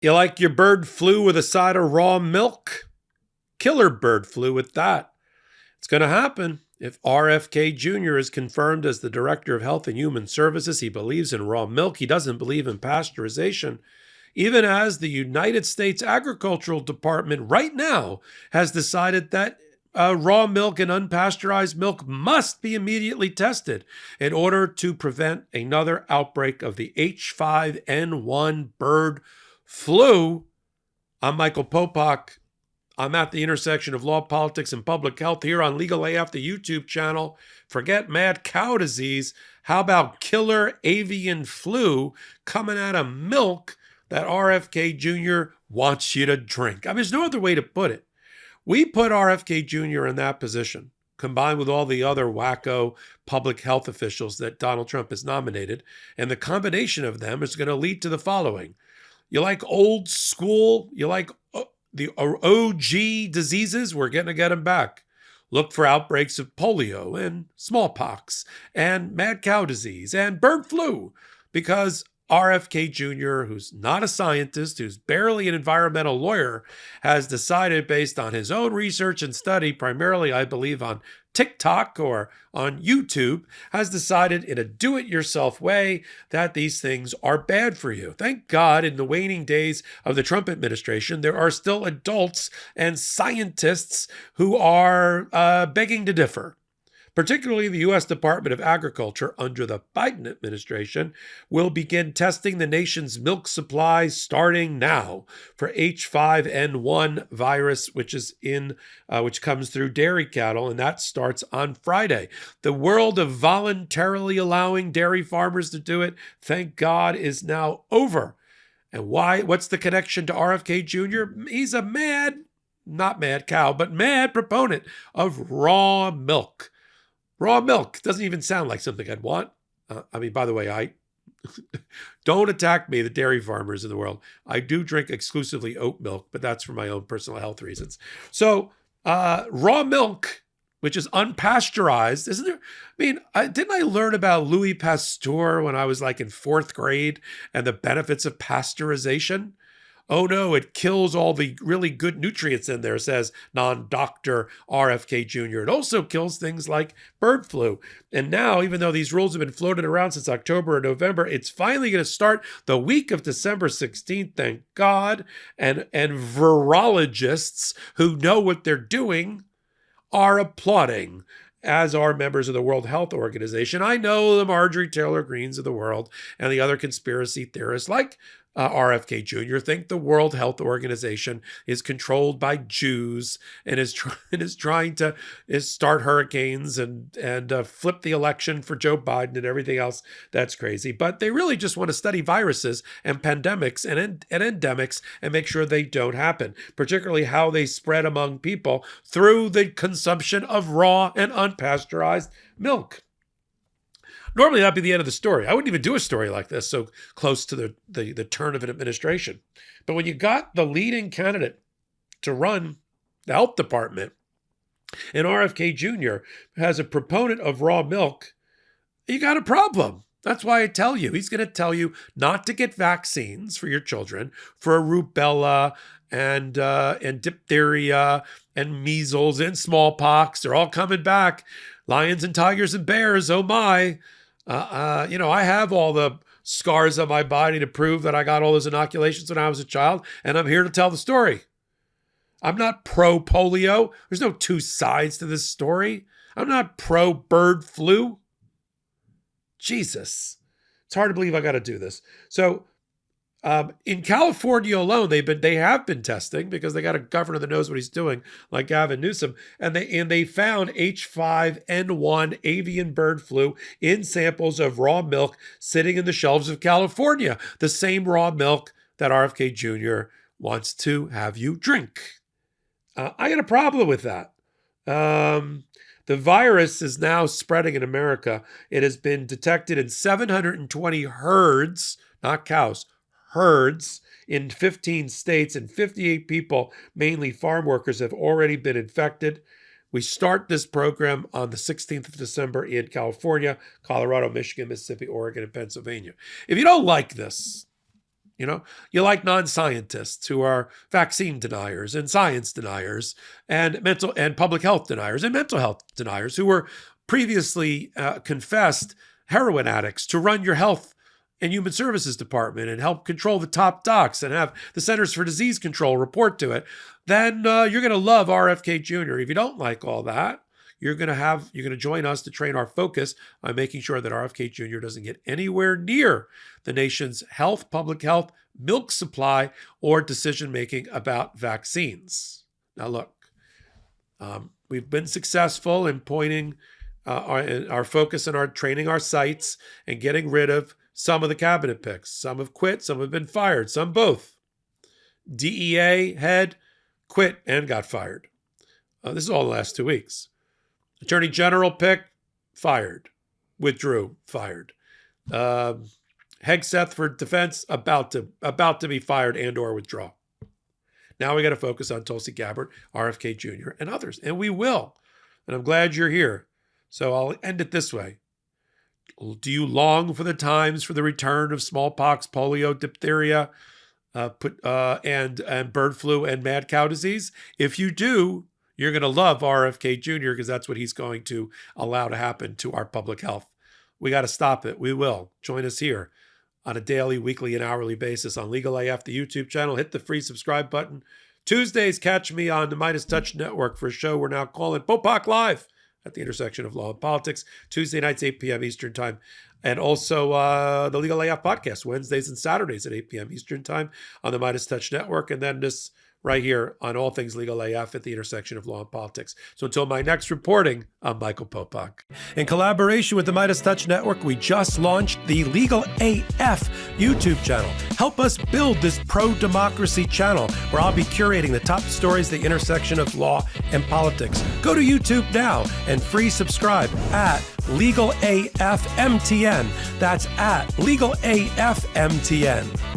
You like your bird flu with a side of raw milk? Killer bird flu with that. It's going to happen. If RFK Jr. is confirmed as the Director of Health and Human Services, he believes in raw milk. He doesn't believe in pasteurization. Even as the United States Agricultural Department right now has decided that raw milk and unpasteurized milk must be immediately tested in order to prevent another outbreak of the H5N1 bird flu. I'm Michael Popok. I'm at the intersection of law, politics, and public health here on Legal AF, the YouTube channel. Forget mad cow disease. How about killer avian flu coming out of milk that RFK Jr. wants you to drink? I mean, there's no other way to put it. We put RFK Jr. in that position, combined with all the other wacko public health officials that Donald Trump has nominated, and the combination of them is going to lead to the following. You like old school? You like the OG diseases? We're going to get them back. Look for outbreaks of polio and smallpox and mad cow disease and bird flu, because RFK Jr., who's not a scientist, who's barely an environmental lawyer, has decided based on his own research and study, primarily, I believe, on TikTok or on YouTube, has decided in a do-it-yourself way that these things are bad for you. Thank God in the waning days of the Trump administration, there are still adults and scientists who are begging to differ. Particularly the U.S. Department of Agriculture under the Biden administration will begin testing the nation's milk supply starting now for H5N1 virus, which comes through dairy cattle, and that starts on Friday. The world of voluntarily allowing dairy farmers to do it, thank God, is now over. And why? What's the connection to RFK Jr.? He's a not mad cow, but mad proponent of raw milk. Raw milk doesn't even sound like something I'd want. By the way, I don't attack me, the dairy farmers in the world. I do drink exclusively oat milk, but that's for my own personal health reasons. So raw milk, which is unpasteurized, isn't there? Didn't I learn about Louis Pasteur when I was like in 4th grade and the benefits of pasteurization? Oh no, it kills all the really good nutrients in there, says non-doctor RFK Jr. It also kills things like bird flu. And now, even though these rules have been floated around since October or November, it's finally going to start the week of December 16th, thank God. And virologists who know what they're doing are applauding, as are members of the World Health Organization. I know the Marjorie Taylor Greens of the world and the other conspiracy theorists like RFK Jr. think the World Health Organization is controlled by Jews and is trying to start hurricanes and flip the election for Joe Biden and everything else that's crazy. But they really just want to study viruses and pandemics and endemics and make sure they don't happen, particularly how they spread among people through the consumption of raw and unpasteurized milk. Normally, that'd be the end of the story. I wouldn't even do a story like this so close to the turn of an administration. But when you got the leading candidate to run the health department, and RFK Jr. has a proponent of raw milk, you got a problem. That's why I tell you, he's going to tell you not to get vaccines for your children for rubella and diphtheria and measles and smallpox. They're all coming back. Lions and tigers and bears, oh my. I have all the scars on my body to prove that I got all those inoculations when I was a child, and I'm here to tell the story. I'm not pro-polio. There's no two sides to this story. I'm not pro-bird flu. Jesus. It's hard to believe I got to do this. So in California alone, they have been testing because they got a governor that knows what he's doing, like Gavin Newsom, and they found H5N1 avian bird flu in samples of raw milk sitting in the shelves of California, the same raw milk that RFK Jr. wants to have you drink. I got a problem with that. The virus is now spreading in America. It has been detected in 720 herds, not cows, herds in 15 states, and 58 people, mainly farm workers, have already been infected. We start this program on the 16th of December in California, Colorado, Michigan, Mississippi, Oregon, and Pennsylvania. If you don't like this, You know, you like non-scientists who are vaccine deniers and science deniers and mental and public health deniers and mental health deniers who were previously confessed heroin addicts to run your health and human services department and help control the top docs and have the Centers for Disease Control report to it. Then you're going to love RFK Jr. If you don't like all that, you're going to join us to train our focus on making sure that RFK Jr. doesn't get anywhere near the nation's health, public health, milk supply, or decision-making about vaccines. Now, look, we've been successful in pointing our focus and our training our sites and getting rid of some of the cabinet picks. Some have quit, some have been fired, some both. DEA head quit and got fired. This is all the last 2 weeks. Attorney General pick, fired. Withdrew, fired. Hegseth for defense, about to be fired and or withdraw. Now we got to focus on Tulsi Gabbard, RFK Jr., and others. And we will. And I'm glad you're here. So I'll end it this way. Do you long for the times for the return of smallpox, polio, diphtheria, and bird flu and mad cow disease? If you do, you're going to love RFK Jr. because that's what he's going to allow to happen to our public health. We got to stop it. We will. Join us here on a daily, weekly, and hourly basis on Legal AF, the YouTube channel. Hit the free subscribe button. Tuesdays, catch me on the Midas Touch Network for a show we're now calling Popok Live at the intersection of law and politics. Tuesday nights, 8 p.m. Eastern Time. And also the Legal AF podcast, Wednesdays and Saturdays at 8 p.m. Eastern Time on the Midas Touch Network. And then this right here on All Things Legal AF at the intersection of law and politics. So until my next reporting, I'm Michael Popok. In collaboration with the Midas Touch Network, we just launched the Legal AF YouTube channel. Help us build this pro-democracy channel where I'll be curating the top stories at the intersection of law and politics. Go to YouTube now and free subscribe at Legal AF MTN. That's at Legal AF MTN.